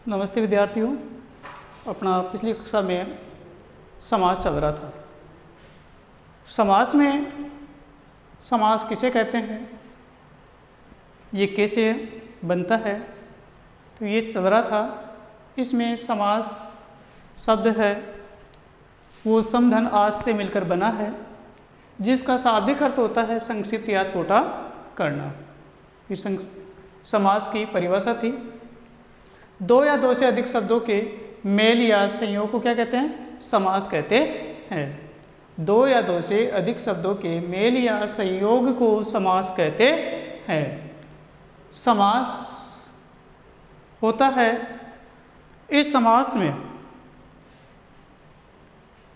नमस्ते विद्यार्थियों। अपना पिछली कक्षा में समास चल रहा था। समास में समास किसे कहते हैं, ये कैसे बनता है, तो ये चल रहा था। इसमें समास शब्द है वो सम धन आस से मिलकर बना है, जिसका शाब्दिक अर्थ होता है संक्षिप्त या छोटा करना। फिर समास की परिभाषा थी, दो या दो से अधिक शब्दों के मेल या संयोग को क्या कहते हैं, समास कहते हैं। दो या दो से अधिक शब्दों के मेल या संयोग को समास कहते हैं। समास होता है, इस समास में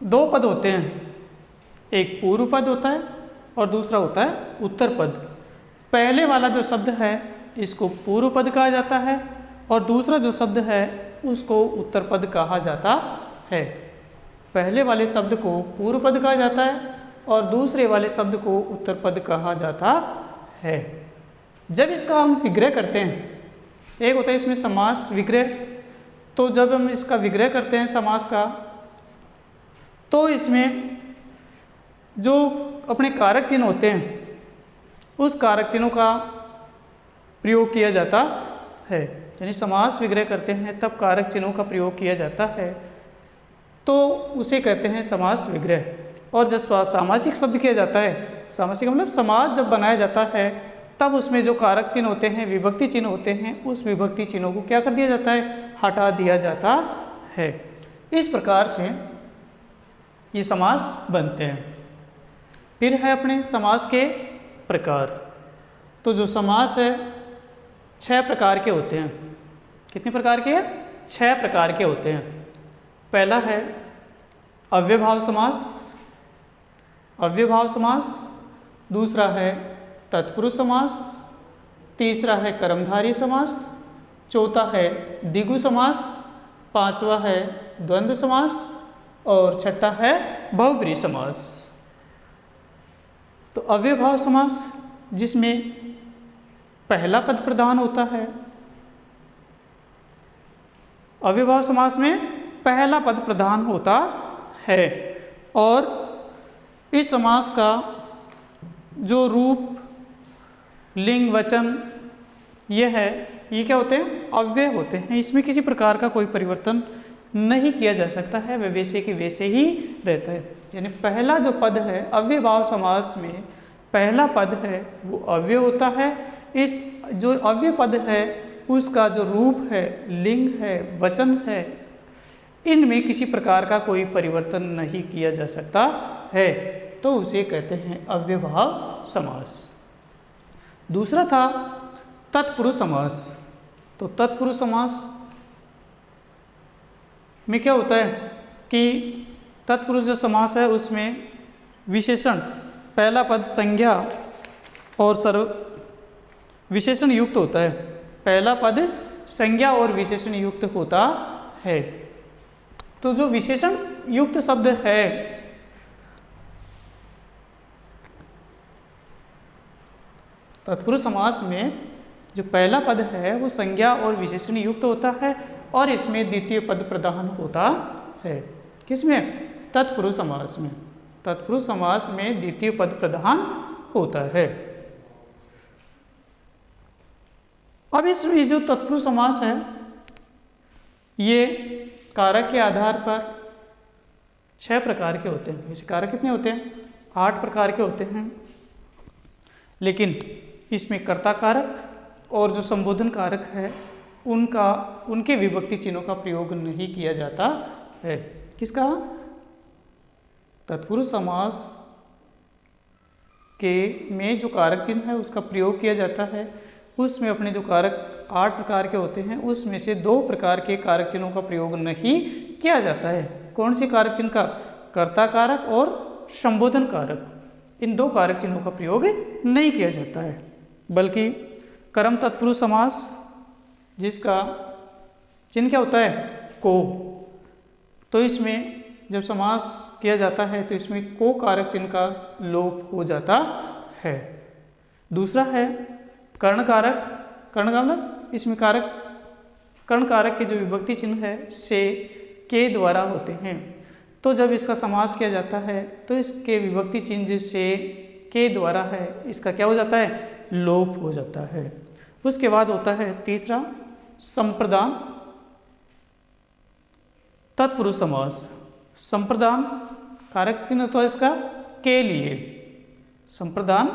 दो पद होते हैं, एक पूर्व पद होता है और दूसरा होता है उत्तर पद। पहले वाला जो शब्द है इसको पूर्व पद कहा जाता है और दूसरा जो शब्द है उसको उत्तर पद कहा जाता है। पहले वाले शब्द को पूर्व पद कहा जाता है और दूसरे वाले शब्द को उत्तर पद कहा जाता है। जब इसका हम विग्रह करते हैं, एक होता है इसमें समास विग्रह, तो जब हम इसका विग्रह करते हैं समास का, तो इसमें जो अपने कारक चिन्ह होते हैं उस कारक चिन्हों का प्रयोग किया जाता है। यानी समास विग्रह करते हैं तब कारक चिन्हों का प्रयोग किया जाता है, तो उसे कहते हैं समास विग्रह। और जब सामासिक शब्द किया जाता है, सामासिक मतलब समास जब बनाया जाता है, तब उसमें जो कारक चिन्ह होते हैं, विभक्ति चिन्ह होते हैं, उस विभक्ति चिन्हों को क्या कर दिया जाता है, हटा दिया जाता है। इस प्रकार से ये समास बनते हैं। फिर है अपने समास के प्रकार। तो जो समास है 6 प्रकार के होते हैं। कितने प्रकार के हैं? 6 प्रकार के होते हैं। पहला है अव्ययभाव समास, अव्ययभाव समास। दूसरा है तत्पुरुष समास। तीसरा है कर्मधारय समास। चौथा है द्विगु समास। पांचवा है द्वंद्व समास और छठा है बहुब्रीहि समास। तो अव्ययभाव समास जिसमें पहला पद प्रधान होता है, अव्ययभाव समास में पहला पद प्रधान होता है और इस समास का जो रूप, लिंग, वचन ये है, ये क्या होते हैं, अव्यय होते हैं। इसमें किसी प्रकार का कोई परिवर्तन नहीं किया जा सकता है, वह वैसे के वैसे ही रहता है। यानी पहला जो पद है अव्ययभाव समास में, पहला पद है वो अव्यय होता है। इस जो अव्यय पद है उसका जो रूप है, लिंग है, वचन है, इनमें किसी प्रकार का कोई परिवर्तन नहीं किया जा सकता है, तो उसे कहते हैं अव्ययभाव समास। दूसरा था तत्पुरुष समास। तो तत्पुरुष समास में क्या होता है कि तत्पुरुष जो समास है उसमें विशेषण, पहला पद संज्ञा और विशेषण युक्त होता है। पहला पद संज्ञा और विशेषण युक्त होता है। तो जो विशेषण युक्त शब्द है तत्पुरुष समास में, जो पहला पद है वो संज्ञा और विशेषण युक्त होता है और इसमें द्वितीय पद प्रधान होता है। किसमें? तत्पुरुष समास में। तत्पुरुष समास में द्वितीय पद प्रधान होता है। अब इसमें जो तत्पुरुष समास है ये कारक के आधार पर 6 प्रकार के होते हैं। वैसे कारक कितने होते हैं? 8 प्रकार के होते हैं, लेकिन इसमें कर्ता कारक और जो संबोधन कारक है उनके विभक्ति चिन्हों का प्रयोग नहीं किया जाता है। किसका? तत्पुरुष समास के में जो कारक चिन्ह है उसका प्रयोग किया जाता है। उसमें अपने जो कारक 8 प्रकार के होते हैं उसमें से 2 प्रकार के कारक चिन्हों का प्रयोग नहीं किया जाता है। कौन से कारक चिन्ह का? कर्ता कारक और संबोधन कारक। इन 2 कारक चिन्हों का प्रयोग नहीं किया जाता है, बल्कि कर्म तत्पुरुष समास जिसका चिन्ह क्या होता है? को। तो इसमें जब समास किया जाता है तो इसमें को कारक चिन्ह का लोप हो जाता है। दूसरा है कर्ण कारक। कर्ण का मतलब इसमें कारक कर्ण कारक के जो विभक्ति चिन्ह है से के द्वारा होते हैं। तो जब इसका समास किया जाता है तो इसके विभक्ति चिन्ह जिससे के द्वारा है इसका क्या हो जाता है, लोप हो जाता है। उसके बाद होता है तीसरा संप्रदान तत्पुरुष समास। संप्रदान कारक चिन्ह तो इसका के लिए, संप्रदान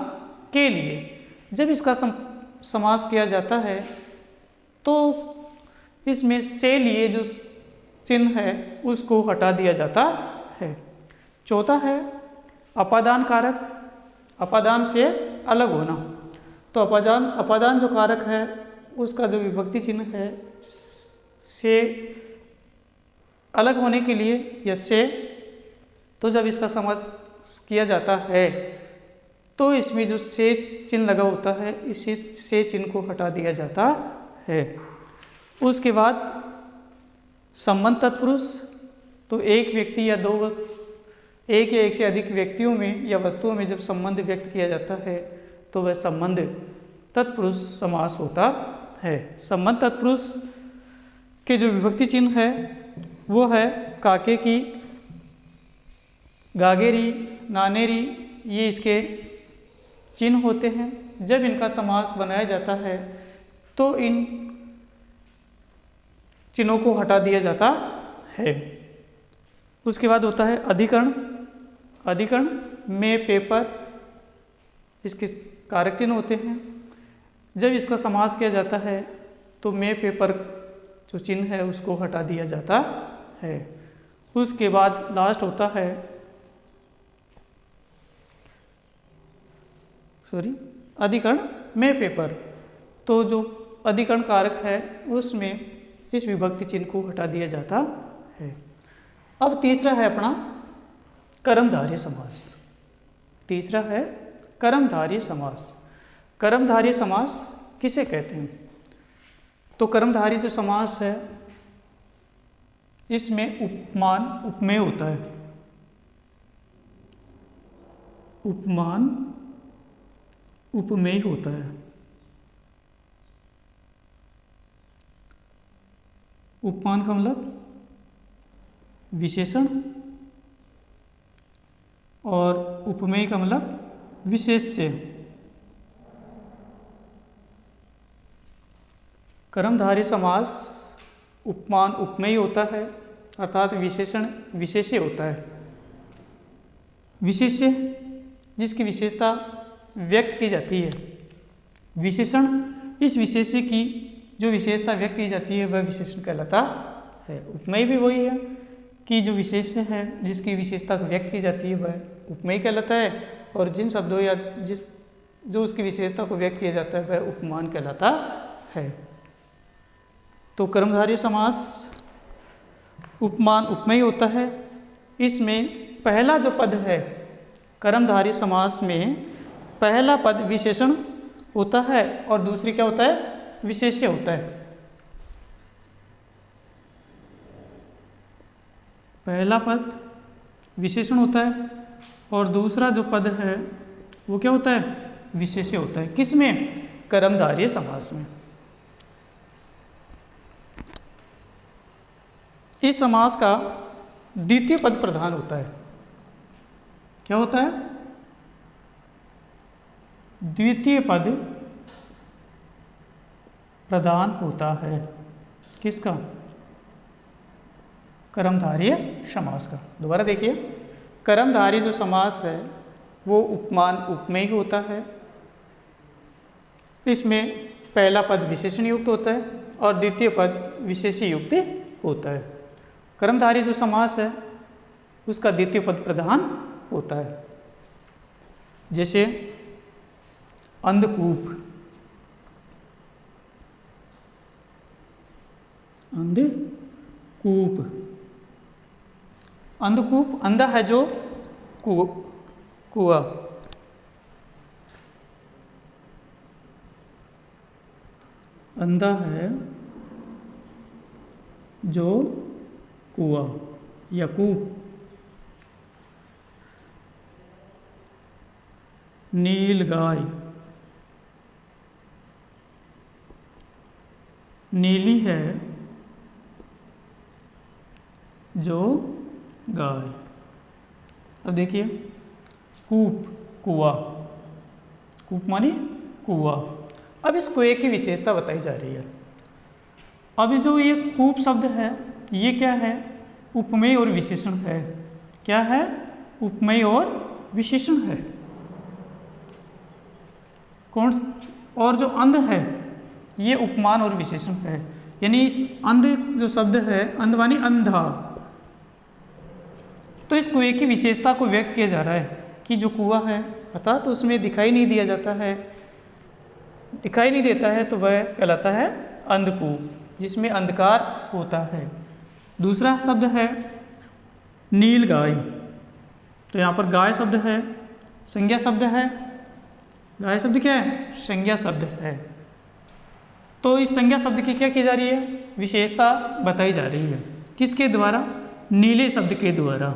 के लिए जब इसका समास किया जाता है तो इसमें से लिए जो चिन्ह है उसको हटा दिया जाता है। चौथा है अपादान कारक, अपादान से अलग होना। तो अपादान जो कारक है उसका जो विभक्ति चिन्ह है से अलग होने के लिए या से, तो जब इसका समास किया जाता है तो इसमें जो से चिन्ह लगा होता है इस से चिन्ह को हटा दिया जाता है। उसके बाद संबंध तत्पुरुष, तो एक व्यक्ति या दो, एक या एक से अधिक व्यक्तियों में या वस्तुओं में जब संबंध व्यक्त किया जाता है तो वह संबंध तत्पुरुष समास होता है। संबंध तत्पुरुष के जो विभक्ति चिन्ह है वो है काके की, गागेरी, नानेरी, ये इसके चिन्ह होते हैं। जब इनका समास बनाया जाता है तो इन चिन्हों को हटा दिया जाता है। उसके बाद होता है अधिकरण। अधिकरण में पेपर, इसके कारक चिन्ह होते हैं। जब इसका समास किया जाता है तो में पेपर जो चिन्ह है उसको हटा दिया जाता है। उसके बाद लास्ट होता है अधिकरण में पेपर। तो जो अधिकरण कारक है उसमें इस विभक्ति चिन्ह को हटा दिया जाता है। अब तीसरा है अपना कर्मधारय समास। तीसरा है कर्मधारय समास। कर्मधारय समास किसे कहते हैं? तो कर्मधारय जो समास है इसमें उपमान उपमेय होता है। उपमान उपमेय होता है। उपमान का मतलब विशेषण और उपमेय का मतलब विशेष्य। कर्मधारय समास उपमान उपमेय होता है अर्थात विशेषण विशेष्य होता है। विशेष्य जिसकी विशेषता व्यक्त की जाती है, विशेषण इस विशेष्य की जो विशेषता व्यक्त की जाती है वह विशेषण कहलाता है। उपमेय भी वही है कि जो विशेष्य है जिसकी विशेषता व्यक्त की जाती है वह उपमेय कहलाता है, और जिन शब्दों या जो उसकी विशेषता को व्यक्त किया जाता है वह उपमान कहलाता है। तो कर्मधारय समास उपमान उपमेय होता है। इसमें पहला जो पद है कर्मधारय समास में पहला पद विशेषण होता है और दूसरी क्या होता है, विशेष्य होता है। पहला पद विशेषण होता है और दूसरा जो पद है वो क्या होता है, विशेष्य होता है। किसमें? कर्मधारय समास में। इस समास का द्वितीय पद प्रधान होता है। क्या होता है? द्वितीय पद प्रधान होता है। किसका? कर्मधारय समास का। दोबारा देखिए, कर्मधारय जो समास है वो उपमान उपमेय होता है। इसमें पहला पद विशेषण युक्त होता है और द्वितीय पद विशेष्य युक्त होता है। कर्मधारय जो समास है उसका द्वितीय पद प्रधान होता है। जैसे अंधकूप, अंधकूप, अंधकूप अंधा है जो कुआं, अंधा है जो कुआं या कूप। नीलगाय, नीली है जो गाय। अब देखिए कूप, कुआं, कूप मानी कुआं। अब इस कुएं की विशेषता बताई जा रही है। अब जो ये कूप शब्द है ये क्या है? उपमेय और विशेषण है। क्या है? उपमेय और विशेषण है। कौन? और जो अंध है ये उपमान और विशेषण है। यानी इस अंध जो शब्द है, अंध मानी अंधा, तो इस कुएं की विशेषता को व्यक्त किया जा रहा है कि जो कुआं है अर्थात तो उसमें दिखाई नहीं दिया जाता है, दिखाई नहीं देता है, तो वह कहलाता है अंधकूप, जिसमें अंधकार होता है। दूसरा शब्द है नील गाय। तो यहाँ पर गाय शब्द है, संज्ञा शब्द है। गाय शब्द क्या है? संज्ञा शब्द है। तो इस संज्ञा शब्द की क्या की जा रही है? विशेषता बताई जा रही है। किसके द्वारा? नीले शब्द के द्वारा।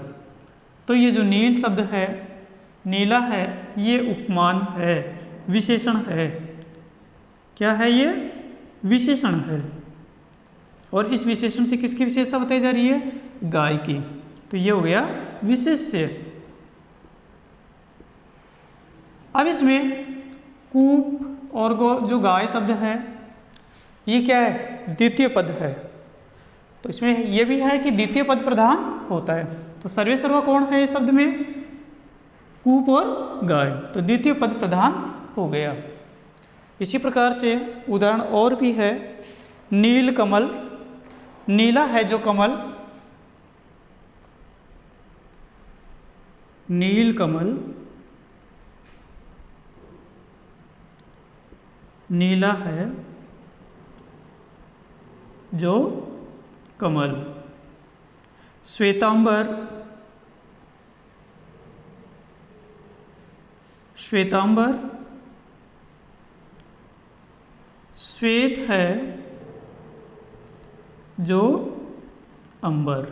तो ये जो नील शब्द है, नीला है, ये उपमान है, विशेषण है। क्या है ये? विशेषण है। और इस विशेषण से किसकी विशेषता बताई जा रही है? गाय की। तो ये हो गया विशेष्य। अब इसमें कूप और जो गाय शब्द है ये क्या है? द्वितीय पद है। तो इसमें यह भी है कि द्वितीय पद प्रधान होता है। तो सर्वे सर्वा कौन है इस शब्द में? कूप और गाय। तो द्वितीय पद प्रधान हो गया। इसी प्रकार से उदाहरण और भी है। नील कमल, नीला है जो कमल, नील कमल, नीला है जो कमल। श्वेतांबर, श्वेतांबर श्वेत है जो अंबर।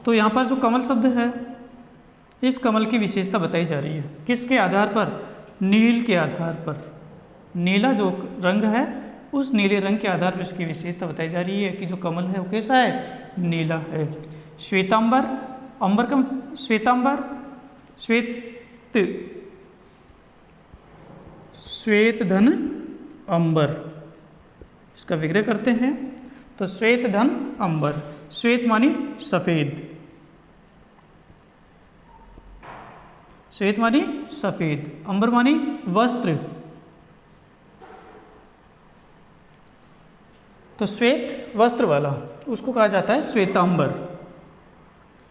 तो यहाँ पर जो कमल शब्द है, इस कमल की विशेषता बताई जा रही है। किसके आधार पर? नील के आधार पर। नीला जो रंग है, उस नीले रंग के आधार पर इसकी विशेषता बताई जा रही है कि जो कमल है वो कैसा है? नीला है। श्वेतांबर, अंबर का श्वेतांबर, श्वेत, श्वेत धन अंबर, इसका विग्रह करते हैं तो श्वेत धन अंबर। श्वेत मानी सफेद, श्वेत मानी सफेद, अंबर मानी वस्त्र। तो श्वेत वस्त्र वाला उसको कहा जाता है श्वेतांबर।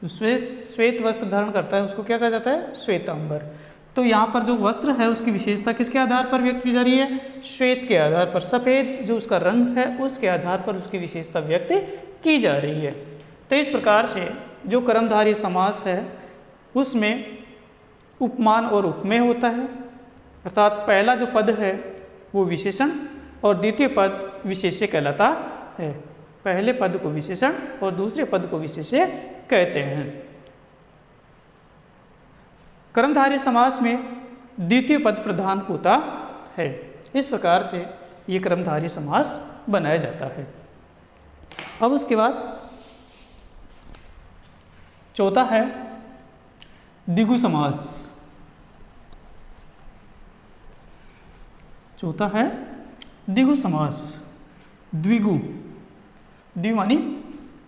जो श्वेत वस्त्र धारण करता है उसको क्या कहा जाता है? श्वेतांबर। तो यहाँ पर जो वस्त्र है उसकी विशेषता किसके आधार पर व्यक्त की जा रही है? श्वेत के आधार पर। सफ़ेद जो उसका रंग है उसके आधार पर उसकी विशेषता व्यक्त की जा रही है। तो इस प्रकार से जो कर्मधारय समास है उसमें उपमान और उपमेय होता है, अर्थात पहला जो पद है वो विशेषण और द्वितीय पद विशेष्य कहलाता है। पहले पद को विशेषण और दूसरे पद को विशेष्य कहते हैं। कर्मधारय समास में द्वितीय पद प्रधान होता है। इस प्रकार से ये कर्मधारय समास बनाया जाता है। अब उसके बाद चौथा है द्विगु समास। चौथा है द्विगु समास। द्विगु, द्वि मानी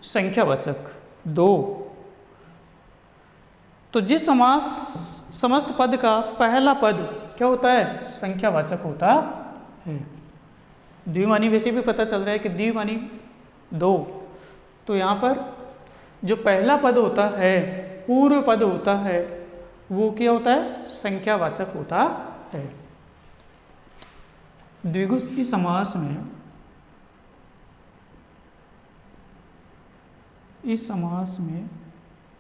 संख्यावाचक, दो। तो जिस समास समस्त पद का पहला पद क्या होता है? संख्यावाचक होता है। द्विमानी वैसे भी पता चल रहा है कि द्विमानी दो। तो यहाँ पर जो पहला पद होता है, पूर्व पद होता है, वो क्या होता है? संख्यावाचक होता है। द्विगु की समास में, इस समास में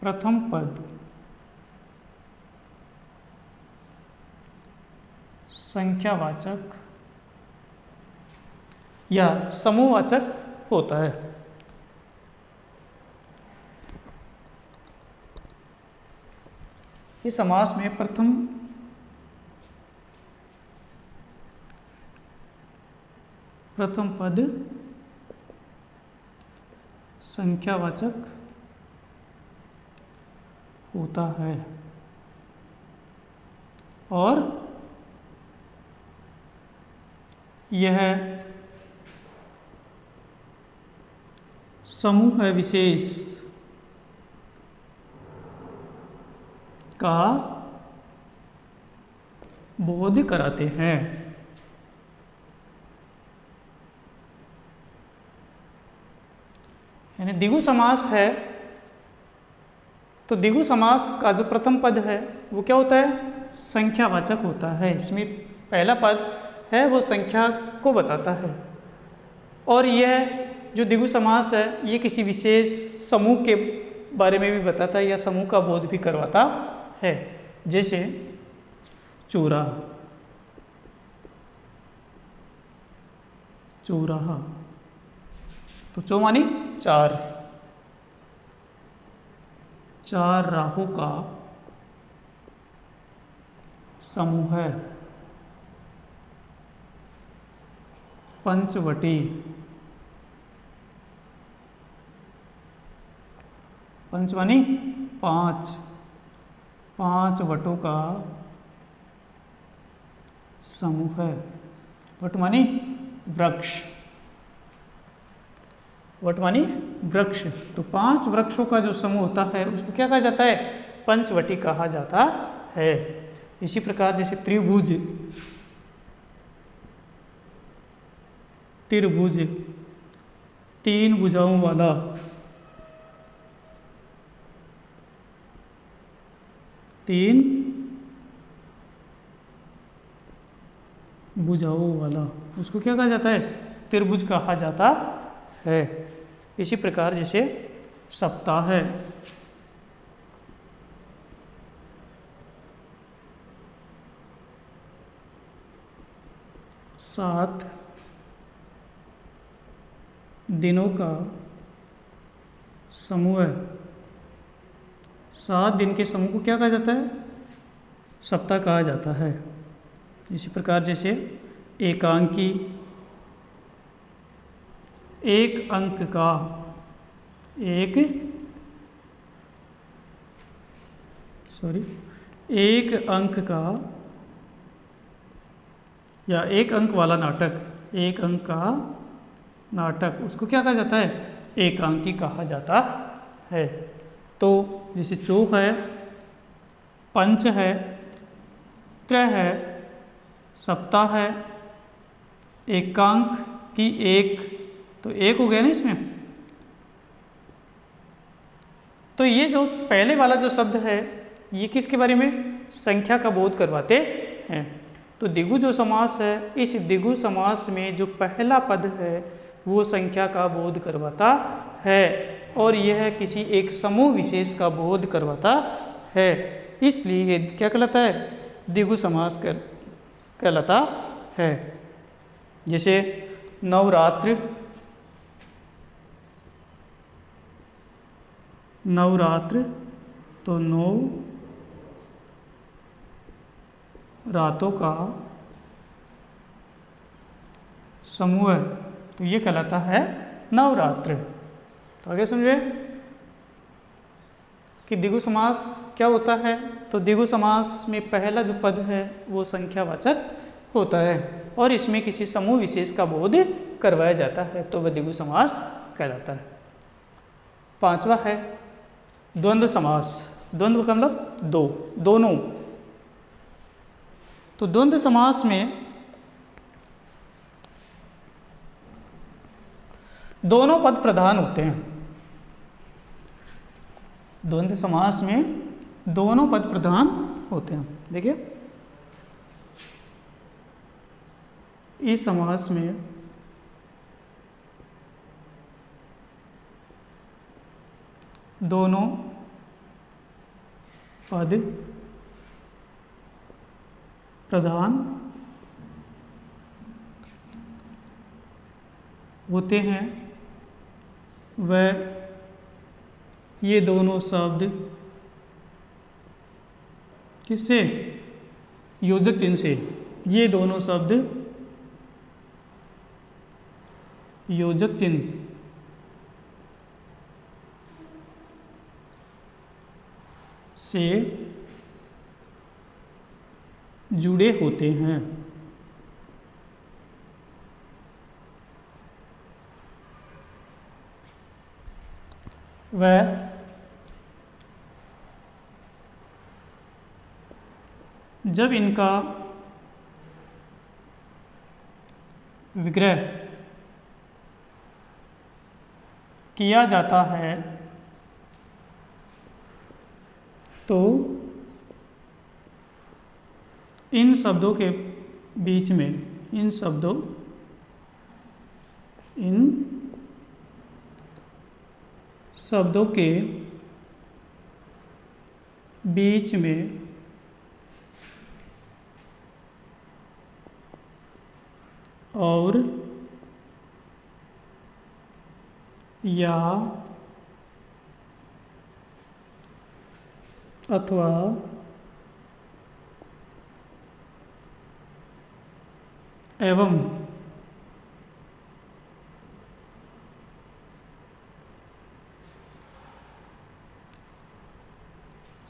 प्रथम पद संख्यावाचक या समूहवाचक होता है। इस समास में प्रथम पद संख्यावाचक होता है और यह समूह विशेष का बोध कराते हैं। यानी द्विगु समास है तो द्विगु समास का जो प्रथम पद है वो क्या होता है? संख्यावाचक होता है। इसमें पहला पद है वो संख्या को बताता है और यह जो द्विगु समास है ये किसी विशेष समूह के बारे में भी बताता है या समूह का बोध भी करवाता है। जैसे चौराहा, चौराहा तो चौ मानी चार, चार राहों का समूह है। पंचवटी, पंच मानी पांच, पांच वटों का समूह है। वट मानी वृक्ष, वट मानी वृक्ष। तो पांच वृक्षों का जो समूह होता है उसको क्या कहा जाता है? पंचवटी कहा जाता है। इसी प्रकार जैसे त्रिभुज, त्रिभुज तीन भुजाओं वाला, तीन भुजाओं वाला, उसको क्या कहा जाता है? त्रिभुज कहा जाता है। इसी प्रकार जैसे सप्ताह है, सात दिनों का समूह है। सात दिन के समूह को क्या कहा जाता है? सप्ताह कहा जाता है। इसी प्रकार जैसे एकांकी, एक अंक का, एक अंक का या एक अंक वाला नाटक, एक अंक का नाटक, उसको क्या कहा जाता है? एकांकी कहा जाता है। तो जैसे चौ है, पंच है, त्रय है, सप्ताह है, एकांक की एक, तो एक हो गया ना इसमें। तो ये जो पहले वाला जो शब्द है ये किसके बारे में? संख्या का बोध करवाते हैं। तो द्विगु जो समास है, इस द्विगु समास में जो पहला पद है वो संख्या का बोध करवाता है और यह किसी एक समूह विशेष का बोध करवाता है। इसलिए ये क्या कहलाता है? द्विगु समास कहलाता है। जैसे नवरात्र, नवरात्र तो नौ रातों का समूह है, तो ये कहलाता है नवरात्र। तो आगे समझे कि द्विगु समास क्या होता है। तो द्विगु समास में पहला जो पद है वो संख्यावाचक होता है और इसमें किसी समूह विशेष का बोध करवाया जाता है, तो वह द्विगु समास कहलाता है। पांचवा है द्वंद्व समास। द्वंद्व का मतलब दो, दोनों। तो द्वंद्व समास में दोनों पद प्रधान होते हैं। द्वंद्व समास में दोनों पद प्रधान होते हैं। देखिए इस समास में दोनों पद प्रधान होते हैं। वह ये दोनों शब्द किससे? योजक चिन्ह से। ये दोनों शब्द योजक चिन्ह से जुड़े होते हैं। वह जब इनका विग्रह किया जाता है तो इन शब्दों के बीच में इन शब्दों के बीच में और या अथवा एवं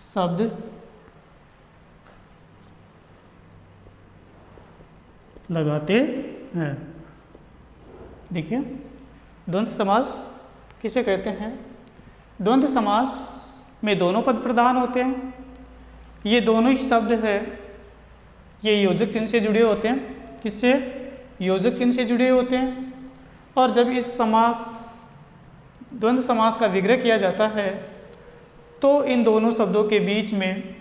शब्द लगाते हैं। देखिए, द्वंद्व समास किसे कहते हैं? द्वंद्व समास में दोनों पद प्रधान होते हैं। ये दोनों ही शब्द है, ये योजक चिन्ह से जुड़े होते हैं। किससे? योजक चिन्ह से जुड़े होते हैं। और जब इस द्वंद्व समास का विग्रह किया जाता है तो इन दोनों शब्दों के बीच में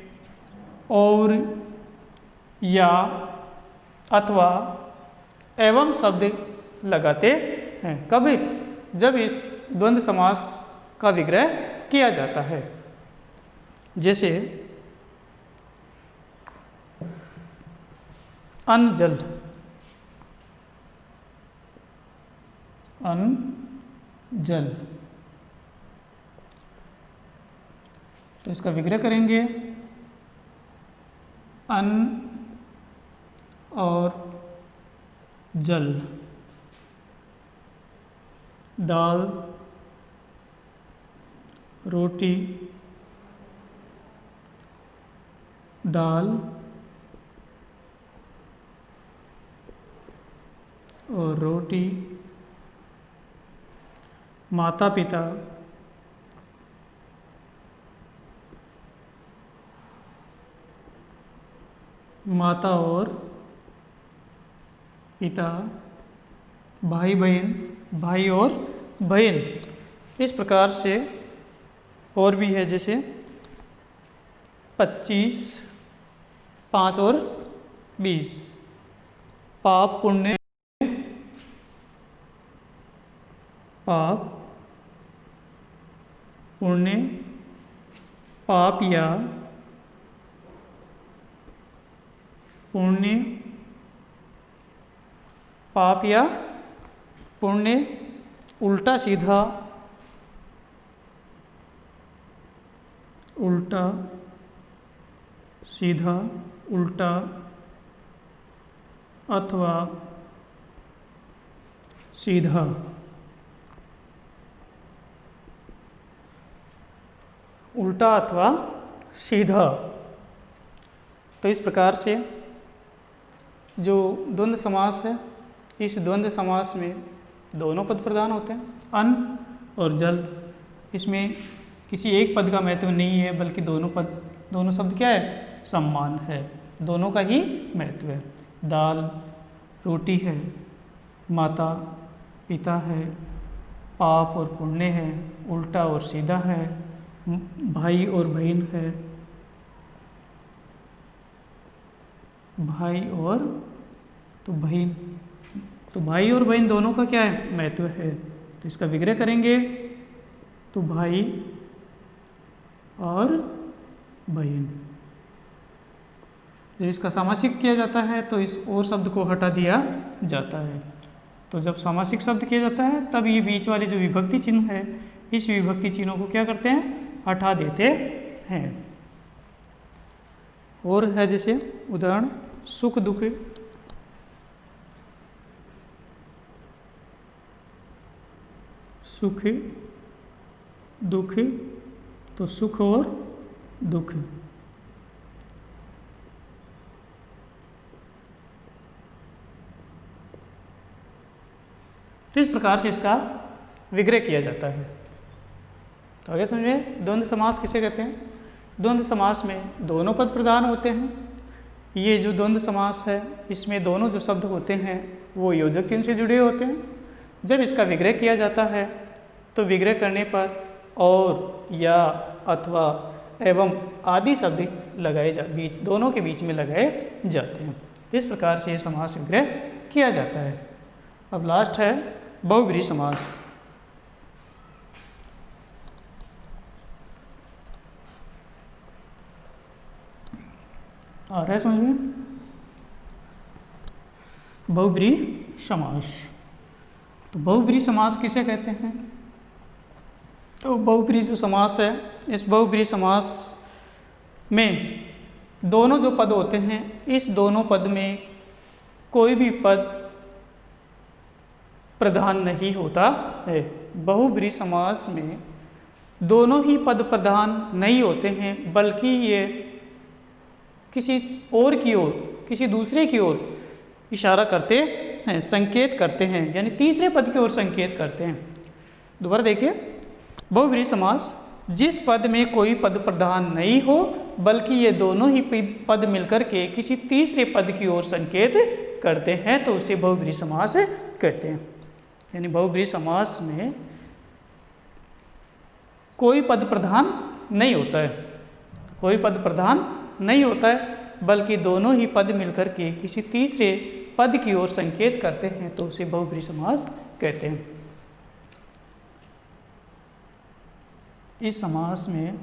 और या अथवा एवं शब्द लगाते हैं। कब? जब इस द्वंद्व समास का विग्रह किया जाता है। जैसे अन्न जल, अन्न जल, तो इसका विग्रह करेंगे अन्न और जल। दाल, रोटी, दाल और रोटी, माता पिता, माता और पिता, भाई बहन, भाई और बहन। इस प्रकार से और भी है, जैसे 25, 5 और 20, पाप पुण्य, पाप पुण्य, पाप या पुण्य, पाप या पुण्य, उल्टा सीधा, उल्टा सीधा, उल्टा अथवा सीधा। उल्टा अथवा सीधा। तो इस प्रकार से जो द्वंद्व समास है, इस द्वंद्व समास में दोनों पद प्रधान होते हैं, अन्न और जल। इसमें किसी एक पद का महत्व नहीं है, बल्कि दोनों शब्द क्या है? समान है, दोनों का ही महत्व है। दाल रोटी है, माता पिता है, पाप और पुण्य है, उल्टा और सीधा है, भाई और बहन है, भाई और बहन, तो भाई और बहन दोनों का क्या है? महत्व है। तो इसका विग्रह करेंगे तो भाई और बहन। जब इसका सामासिक किया जाता है तो इस और शब्द को हटा दिया जाता है। तो जब सामासिक शब्द किया जाता है तब ये बीच वाले जो विभक्ति चिन्ह है, इस विभक्ति चिन्हों को क्या करते हैं? हटा देते हैं। और है जैसे उदाहरण सुख दुख, सुखी दुखी, तो सुख और दुख। तो इस प्रकार से इसका विग्रह किया जाता है। तो आगे समझिए द्वंद्व समास किसे कहते हैं। द्वंद्व समास में दोनों पद प्रधान होते हैं। ये जो द्वंद्व समास है इसमें दोनों जो शब्द होते हैं वो योजक चिन्ह से जुड़े होते हैं। जब इसका विग्रह किया जाता है तो विग्रह करने पर और, या, अथवा, एवं आदि शब्द लगाए दोनों के बीच में लगाए जाते हैं। इस प्रकार से समास विग्रह किया जाता है। अब लास्ट है बहुब्रीहि समास। आ रहा है समझ में। बहुब्रीहि समास, तो बहुब्रीहि समास किसे कहते हैं। तो बहुब्रीहि जो समास है, इस बहुब्रीहि समास में दोनों जो पद होते हैं, इस दोनों पद में कोई भी पद प्रधान नहीं होता है। बहुब्रीहि समास में दोनों ही पद प्रधान नहीं होते हैं, बल्कि ये किसी और की ओर, किसी दूसरे की ओर इशारा करते हैं, संकेत करते हैं, यानी तीसरे पद की ओर संकेत करते हैं। दोबारा देखिए, बहुब्रीहि समास जिस पद में कोई पद प्रधान नहीं हो, बल्कि ये दोनों ही पद मिलकर के किसी तीसरे पद की ओर संकेत करते हैं, तो उसे बहुब्रीहि समास कहते हैं। यानी बहुब्रीहि समास में कोई पद प्रधान नहीं होता है, कोई पद प्रधान नहीं होता है, बल्कि दोनों ही पद मिलकर के किसी तीसरे पद की ओर संकेत करते हैं, तो उसे बहुब्रीहि समास कहते हैं। इस समास में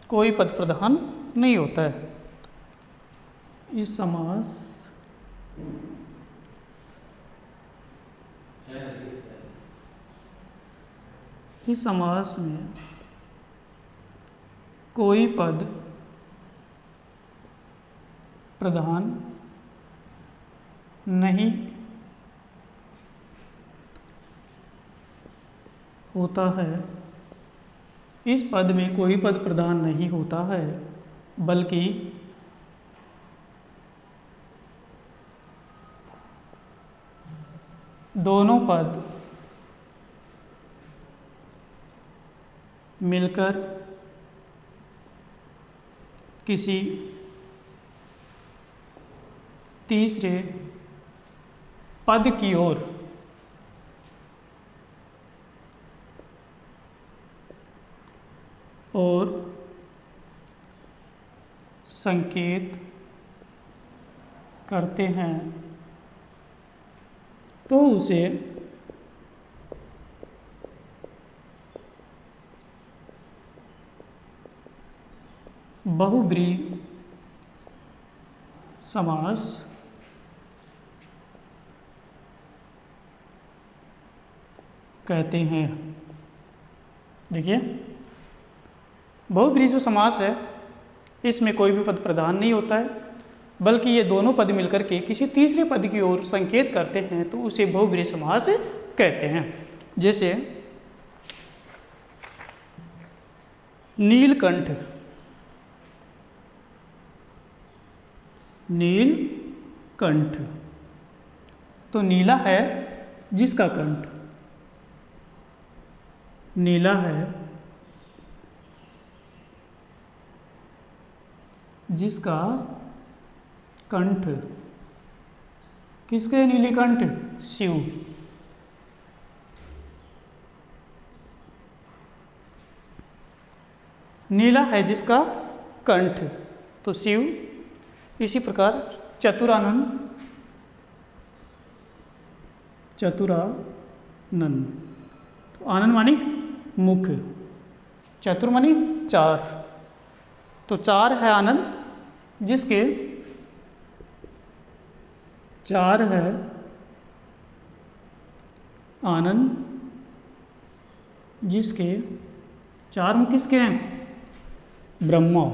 कोई पद प्रधान नहीं होता है। इस समास में कोई पद प्रधान नहीं होता है। इस पद में कोई पद प्रधान नहीं होता है, बल्कि दोनों पद मिलकर किसी तीसरे पद की ओर और संकेत करते हैं, तो उसे बहुब्रीहि समास कहते हैं। देखिए, बहुब्रीहि जो समास है इसमें कोई भी पद प्रधान नहीं होता है, बल्कि ये दोनों पद मिलकर के किसी तीसरे पद की ओर संकेत करते हैं, तो उसे बहुब्रीहि समास कहते हैं। जैसे नीलकंठ, नीलकंठ, तो नीला है जिसका कंठ, नीला है जिसका कंठ। किसके नीलकंठ? शिव। नीला है जिसका कंठ, तो शिव। इसी प्रकार चतुरानन, चतुरानन, तो आनन मानी मुख, चतुर मानी चार, तो चार है आनंद जिसके चार है आनंद जिसके चार मुख किसके हैं? ब्रह्मा।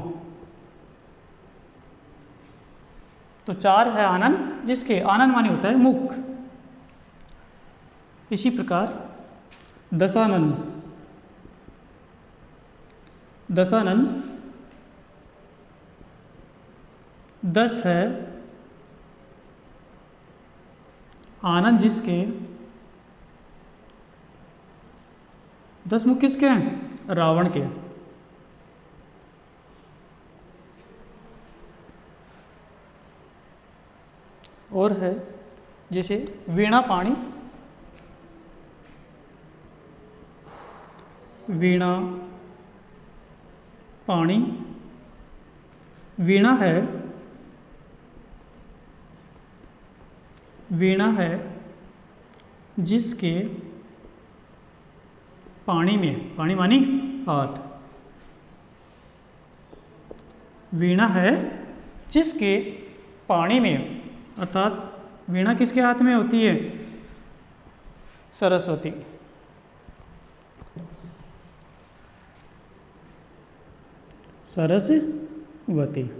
तो चार है आनंद जिसके, आनंद मानी होता है मुख। इसी प्रकार दशानन, दशानन 10 है, आनंद जिसके 10 मुख किसके हैं? रावण के। और है जैसे वीणा पाणी, वीणा पाणी, वीणा है, वीणा है जिसके पाणी में, पाणी मानी हाथ, वीणा है जिसके पाणी में, अर्थात वीणा किसके हाथ में होती है? सरस्वती। सरस्वती।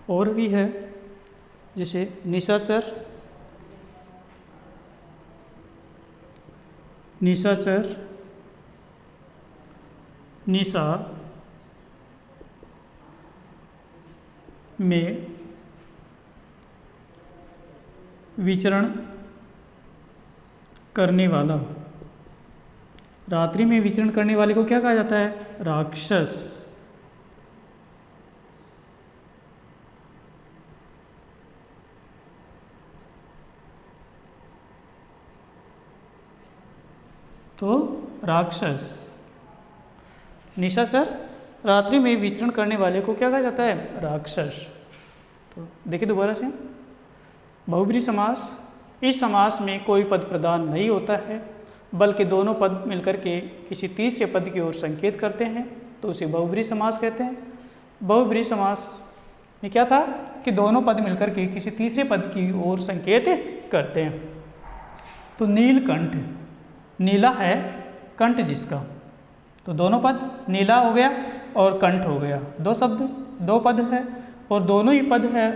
और भी है जैसे निशाचर, निशाचर, निशा में विचरण करने वाला, रात्रि में विचरण करने वाले को क्या कहा जाता है? राक्षस। तो राक्षस, निशाचर, रात्रि में विचरण करने वाले को क्या कहा जाता है? राक्षस। तो देखिए दोबारा से, बहुब्रीहि समास, इस समास में कोई पद प्रधान नहीं होता है, बल्कि दोनों पद मिलकर के किसी तीसरे पद की ओर संकेत करते हैं, तो उसे बहुब्रीहि समास कहते हैं। बहुब्रीहि समास में क्या था कि दोनों पद मिलकर के किसी तीसरे पद की ओर संकेत करते हैं। तो नीलकंठ, नीला है कंठ जिसका, तो दोनों पद नीला हो गया और कंठ हो गया, दो शब्द, दो पद है, और दोनों ही पद है,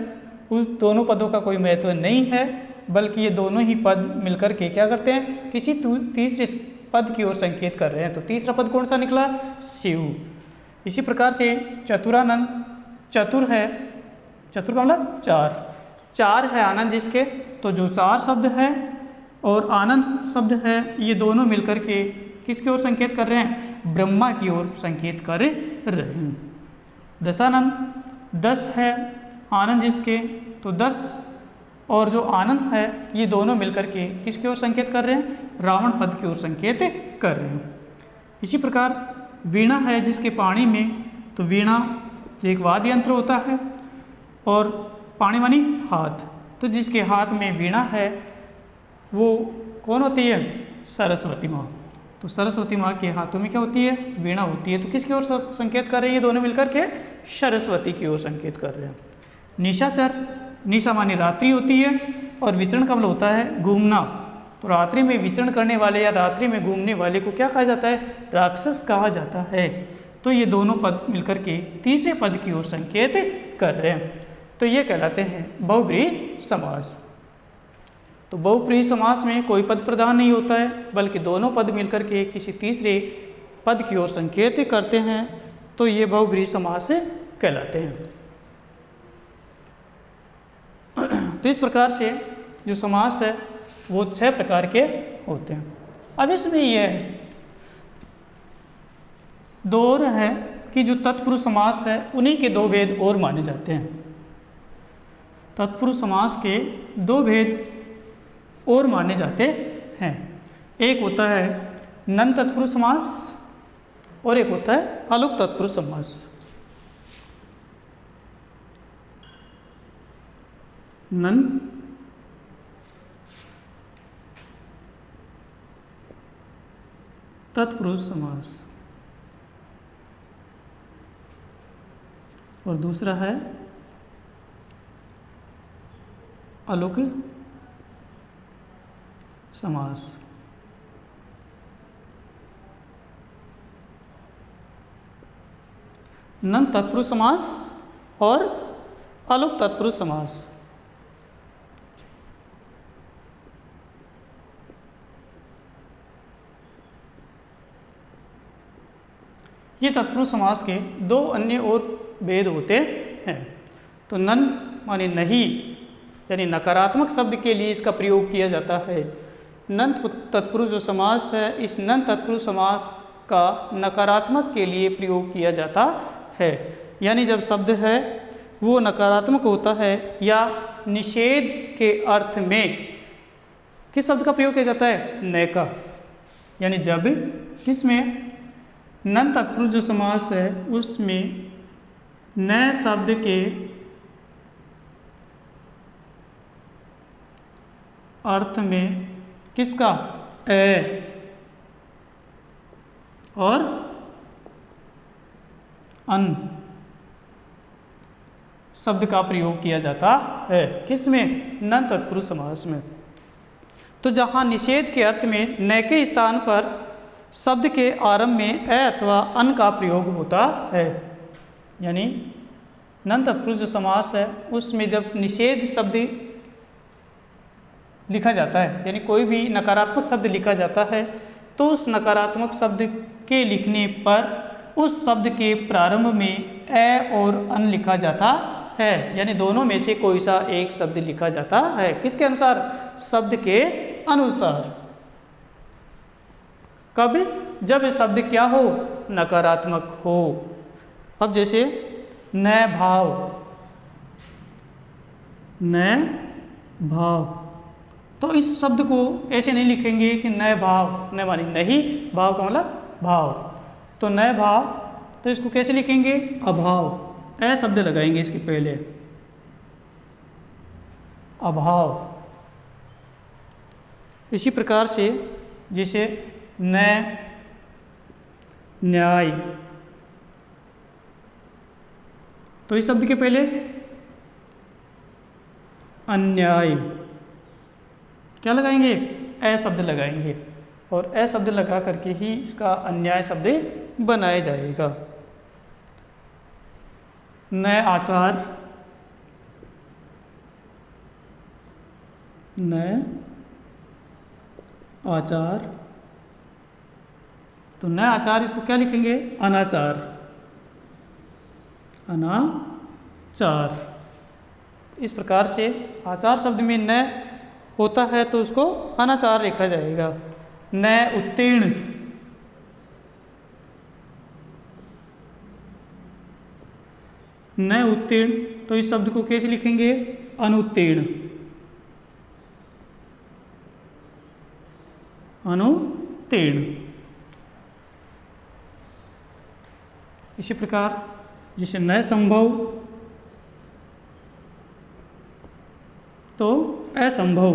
उस दोनों पदों का कोई महत्व नहीं है, बल्कि ये दोनों ही पद मिलकर के क्या करते हैं? किसी तीसरे पद की ओर संकेत कर रहे हैं। तो तीसरा पद कौन सा निकला? शिव। इसी प्रकार से चतुरानन, चतुर है, चतुर का मतलब चार, चार है आनंद जिसके, तो जो चार शब्द है और आनंद शब्द है, ये दोनों मिलकर के किसकी ओर संकेत कर रहे हैं? ब्रह्मा की ओर संकेत कर रहे हैं। दशानन 10 है, आनंद जिसके, तो 10 और जो आनंद है ये दोनों मिलकर के किसकी ओर संकेत कर रहे हैं? रावण पद की ओर संकेत कर रहे हैं। इसी प्रकार वीणा है जिसके पाणी में, तो वीणा एक वाद्य यंत्र होता है, और पाणी मानी हाथ, तो जिसके हाथ में वीणा है वो कौन होती है? सरस्वती माँ। तो सरस्वती माँ के हाथों में क्या होती है? वीणा होती है। तो किसकी ओर संकेत कर रही है? दोनों मिलकर के सरस्वती की ओर संकेत कर रहे हैं। निशाचर, निशा मानी रात्रि होती है, और विचरण का मतलब होता है घूमना, तो रात्रि में विचरण करने वाले या रात्रि में घूमने वाले को क्या कहा जाता है? राक्षस कहा जाता है। तो ये दोनों पद मिलकर के तीसरे पद की ओर संकेत कर रहे हैं, तो ये कहलाते हैं बहुब्रीहि समास। तो बहुब्रीहि समास में कोई पद प्रधान नहीं होता है, बल्कि दोनों पद मिलकर के किसी तीसरे पद की ओर संकेत करते हैं, तो ये बहुब्रीहि समास कहलाते हैं। तो इस प्रकार से जो समास है वो 6 प्रकार के होते हैं। अब इसमें यह दो और है कि जो तत्पुरुष समास है उन्हीं के 2 भेद और माने जाते हैं। तत्पुरुष समास के 2 भेद और माने जाते हैं। एक होता है नन तत्पुरुष समास और एक होता है अलुक तत्पुरुष समास। नन तत्पुरुष समास और दूसरा है अलुक समास। नन तत्पुरुष समास और अलुक तत्पुरुष समास। ये तत्पुरुष समास के दो अन्य और भेद होते हैं। तो नन माने नहीं, यानी नकारात्मक शब्द के लिए इसका प्रयोग किया जाता है। नन तत्पुरुष जो समास है, इस नन तत्पुरुष समास का नकारात्मक के लिए प्रयोग किया जाता है। यानी जब शब्द है वो नकारात्मक होता है या निषेध के अर्थ में किस शब्द का प्रयोग किया जाता है? न का। यानी जब किसमें नन तत्पुरुष जो समास है उसमें न शब्द के अर्थ में किसका? ए और अन शब्द का प्रयोग किया जाता है। किसमें? नन तत्पुरुष समास में। तो जहाँ निषेध के अर्थ में न के स्थान पर शब्द के आरंभ में ए अथवा अन का प्रयोग होता है, यानी नन तत्पुरुष जो समास है उसमें जब निषेध शब्द लिखा जाता है, यानी कोई भी नकारात्मक शब्द लिखा जाता है, तो उस नकारात्मक शब्द के लिखने पर उस शब्द के प्रारंभ में ए और अन लिखा जाता है। यानी दोनों में से कोई सा एक शब्द लिखा जाता है। किसके अनुसार? शब्द के अनुसार। कब? जब शब्द क्या हो? नकारात्मक हो। अब जैसे न भाव, न भाव, तो इस शब्द को ऐसे नहीं लिखेंगे कि न भाव, न मानी नहीं, भाव का मतलब भाव, तो न भाव, तो इसको कैसे लिखेंगे? अभाव। ए शब्द लगाएंगे इसके पहले, अभाव। इसी प्रकार से जैसे न न्याय, तो इस शब्द के पहले अन्याय, क्या लगाएंगे? ए शब्द लगाएंगे, और ए शब्द लगा करके ही इसका अन्याय शब्द बनाया जाएगा। न आचार, न आचार, तो न आचार इसको क्या लिखेंगे? अनाचार, अनाचार। इस प्रकार से आचार शब्द में न होता है तो उसको अनाचार लिखा जाएगा। न उत्तीर्ण, न उत्तीर्ण, तो इस शब्द को कैसे लिखेंगे? अनुत्तीर्ण, अनुत्तीर्ण। इसी प्रकार जैसे न संभव, तो असंभव।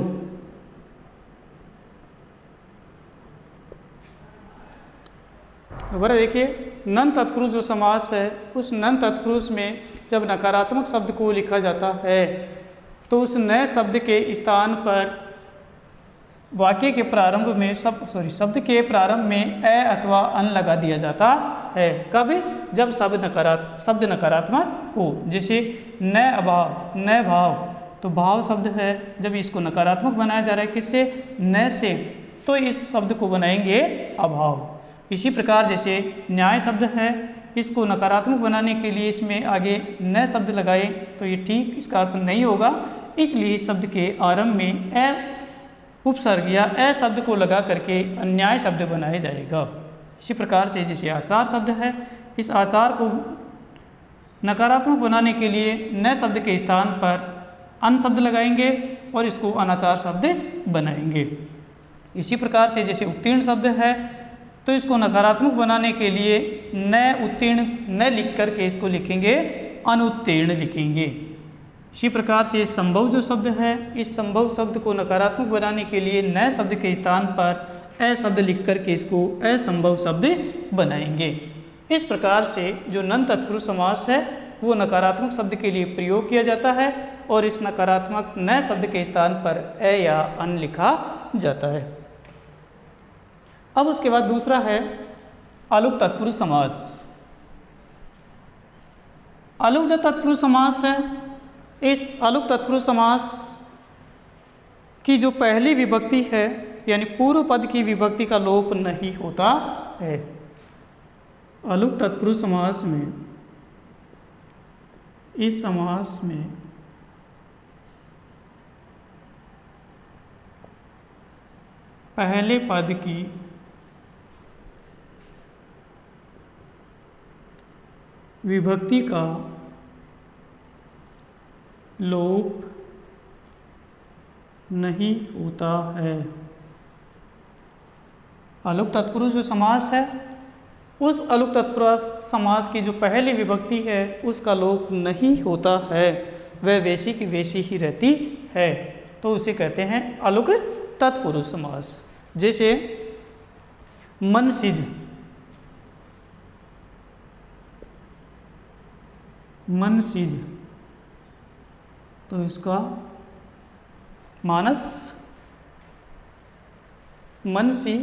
दोबारा देखिए, नन तत्पुरुष जो समास है उस नन तत्पुरुष में जब नकारात्मक शब्द को लिखा जाता है तो उस नए शब्द के स्थान पर वाक्य के प्रारंभ में शब्द के प्रारंभ में ए अथवा अन लगा दिया जाता है। कब? जब शब्द नकारात्मक हो। जैसे न अभाव, न भाव, तो भाव शब्द है, जब इसको नकारात्मक बनाया जा रहा है किससे? न से, तो इस शब्द को बनाएंगे अभाव। इसी प्रकार जैसे न्याय शब्द है, इसको नकारात्मक बनाने के लिए इसमें आगे न शब्द लगाए तो ये ठीक इसका अर्थ नहीं होगा, इसलिए इस शब्द के आरंभ में ए उपसर्ग या ए शब्द को लगा करके अन्याय शब्द बनाया जाएगा। इसी प्रकार से जैसे आचार शब्द है, इस आचार को नकारात्मक बनाने के लिए न शब्द के स्थान पर अन शब्द लगाएंगे और इसको अनाचार शब्द बनाएंगे। इसी प्रकार से जैसे उत्तीर्ण शब्द है, तो इसको नकारात्मक बनाने के लिए न उत्तीर्ण न लिख करके इसको लिखेंगे अनुत्तीर्ण लिखेंगे। इसी प्रकार से संभव जो शब्द है, इस संभव शब्द को नकारात्मक बनाने के लिए न शब्द के स्थान पर ए शब्द लिख करके इसको असंभव शब्द बनाएंगे। इस प्रकार से जो नन तत्पुरुष समास है वो नकारात्मक शब्द के लिए प्रयोग किया जाता है और इस नकारात्मक न शब्द के स्थान पर ए या अन लिखा जाता है। अब उसके बाद दूसरा है अलुक तत्पुरुष समास। अलुक जो तत्पुरुष समास है, इस अलुक तत्पुरुष समास की जो पहली विभक्ति है यानी पूर्व पद की विभक्ति का लोप नहीं होता है। अलुक तत्पुरुष समास में, इस समास में पहले पद की विभक्ति का लोप नहीं होता है। अलुक तत्पुरुष जो समास है, उस अलुक तत्पुरुष समास की जो पहली विभक्ति है उसका लोप नहीं होता है, वह वैसी की वैसी ही रहती है, तो उसे कहते हैं अलुक तत्पुरुष समास। जैसे मनसिज, मनसिज, तो इसका मानस मनसी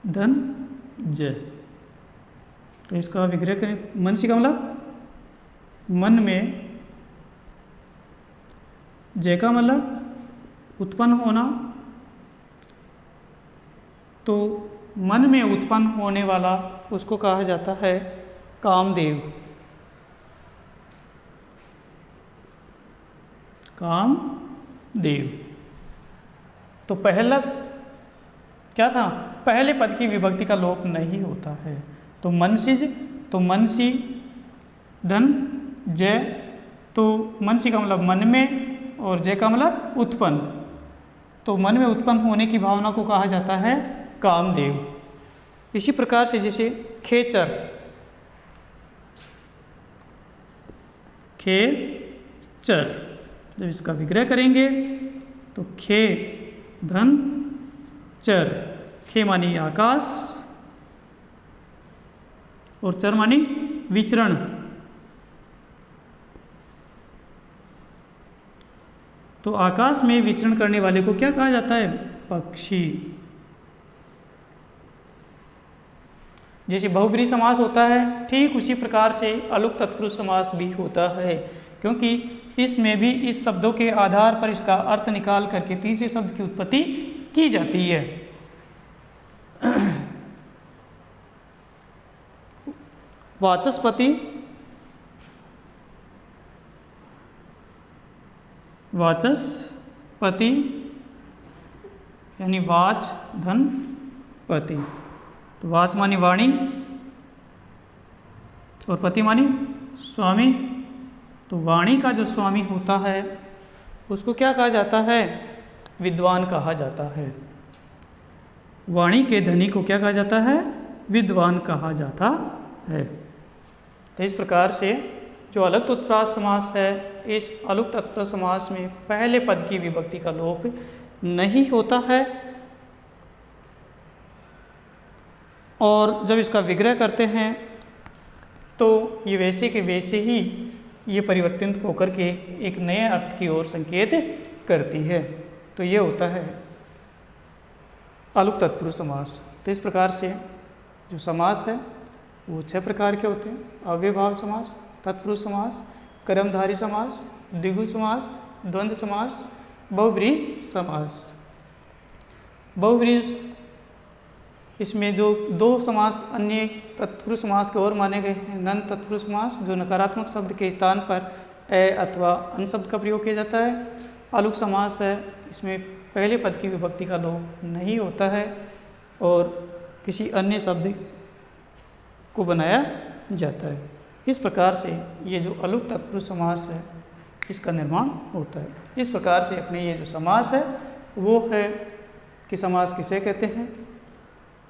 धन जय, तो इसका विग्रह करें। मनसी का मतलब मन में, जय का मतलब उत्पन्न होना, तो मन में उत्पन्न होने वाला उसको कहा जाता है कामदेव। कामदेव, तो पहला क्या था, पहले पद की विभक्ति का लोप नहीं होता है। तो मनसिज, तो मनसी धन जय, तो मनसी का मतलब मन में और जय का मतलब उत्पन्न, तो मन में उत्पन्न होने की भावना को कहा जाता है कामदेव। इसी प्रकार से जैसे खेचर, खेचर, जब इसका विग्रह करेंगे तो खे धन चर, खे मानी आकाश और चर मानी विचरण, तो आकाश में विचरण करने वाले को क्या कहा जाता है, पक्षी। जैसे बहुब्रीहि समास होता है, ठीक उसी प्रकार से अलुक तत्पुरुष समास भी होता है, क्योंकि इसमें भी इस शब्दों के आधार पर इसका अर्थ निकाल करके तीसरे शब्द की उत्पत्ति की जाती है। वाचस्पति, वाचस्पति यानी वाच धन पति, तो वाच मानी वाणी और पति मानी स्वामी, तो वाणी का जो स्वामी होता है उसको क्या कहा जाता है, विद्वान कहा जाता है। वाणी के धनी को क्या कहा जाता है, विद्वान कहा जाता है। तो इस प्रकार से जो अलुक तत्पुरुष समास है, इस अलुक तत्पुरुष समास में पहले पद की विभक्ति का लोप नहीं होता है, और जब इसका विग्रह करते हैं तो ये वैसे के वैसे ही ये परिवर्तित होकर के एक नए अर्थ की ओर संकेत करती है। तो ये होता है अलुक तत्पुरुष समास। तो इस प्रकार से जो समास है वो 6 प्रकार के होते हैं: अव्ययभाव समास, तत्पुरुष समास, कर्मधारय समास, द्विगु समास, द्वंद्व समास, बहुब्रीहि समास। बहुब्रीहि, इसमें जो 2 समास अन्य तत्पुरुष समास के और माने गए हैं। नन तत्पुरुष समास, जो नकारात्मक शब्द के स्थान पर ए अथवा अन शब्द का प्रयोग किया जाता है। अलुक समास है, इसमें पहले पद की विभक्ति का लोप नहीं होता है और किसी अन्य शब्द को बनाया जाता है। इस प्रकार से ये जो अलुक तत्पुरुष समास है इसका निर्माण होता है। इस प्रकार से अपने ये जो समास है वो है कि समास किसे कहते हैं,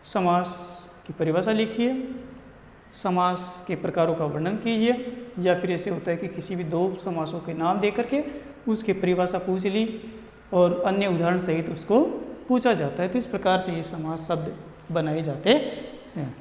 समास की परिभाषा लिखिए, समास के प्रकारों का वर्णन कीजिए, या फिर ऐसे होता है कि किसी भी 2 समासों के नाम दे करके उसकी परिभाषा पूछ ली और अन्य उदाहरण सहित उसको पूछा जाता है। तो इस प्रकार से ये समास शब्द बनाए जाते हैं।